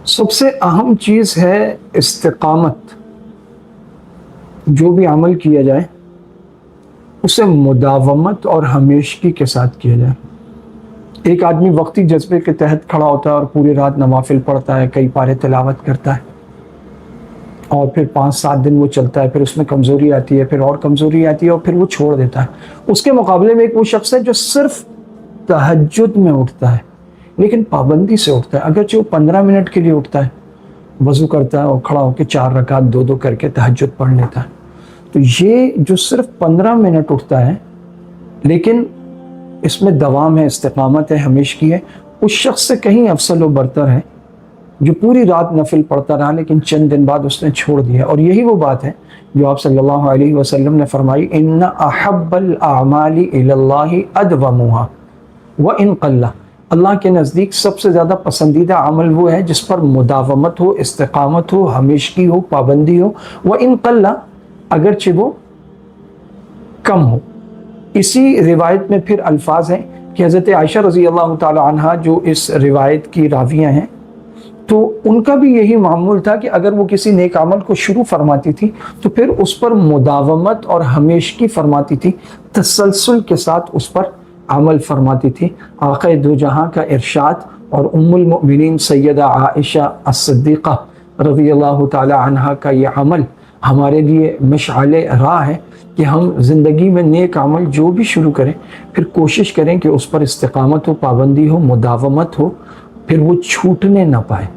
सबसे अहम चीज़ है इस्तिकामत। जो भी अमल किया जाए उसे मुदावमत और हमेशगी के साथ किया जाए। एक आदमी वक्ती जज्बे के तहत खड़ा होता है और पूरी रात नवाफिल पढ़ता है, कई पारे तिलावत करता है और फिर 5-7 दिन वो चलता है, फिर उसमें कमज़ोरी आती है, फिर और कमज़ोरी आती है और फिर वो छोड़ देता है। उसके मुकाबले में एक वो शख्स है जो सिर्फ तहज्जुद में उठता है लेकिन पाबंदी से उठता है। अगरचे वो 15 मिनट के लिए उठता है, वज़ू करता है और खड़ा होकर 4 रकात 2-2 करके तहज्जुद पढ़ लेता है। तो ये जो सिर्फ 15 मिनट उठता है लेकिन इसमें दवाम है, इस्तिकामत है, हमेशगी है, उस शख्स से कहीं अफसल व बरतर है जो पूरी रात नफिल पढ़ता रहा लेकिन चंद दिन बाद उसने छोड़ दिया। और यही वो बात है जो आप सल्लल्लाहु अलैहि वसल्लम ने फरमाई, इन्ना अहब्बल अमाली इलल्लाहि अदवमुहा व इन क़ल्ला। अल्लाह के नज़दीक सबसे ज़्यादा पसंदीदा अमल वो है जिस पर मुदावमत हो, इस्तिकामत हो, हमेशगी हो, पाबंदी हो, व इन क़ल्ला, अगरचे वो कम हो। इसी रिवायत में फिर अल्फाज हैं कि हज़रत आयशा रज़ी अल्लाह ताला अन्हा जो इस रिवायत की रावियाँ हैं, तो उनका भी यही मामूल था कि अगर वो किसी नेक अमल को शुरू फरमाती थी तो फिर उस पर मुदावमत और हमेशगी फरमाती थी, तसलसल के साथ उस पर अमल फरमाती थी। आक़ा दो जहां का इरशाद और उम्मुल मोमिनीन सैयदा आयशा as-सिद्दीक़ा रज़ियल्लाहु ताला अन्हा का ये अमल हमारे लिए मशअले राह है कि हम ज़िंदगी में नेक अमल जो भी शुरू करें फिर कोशिश करें कि उस पर इस्तिकामत हो, पाबंदी हो, मुदावमत हो, फिर वो छूटने ना पाए।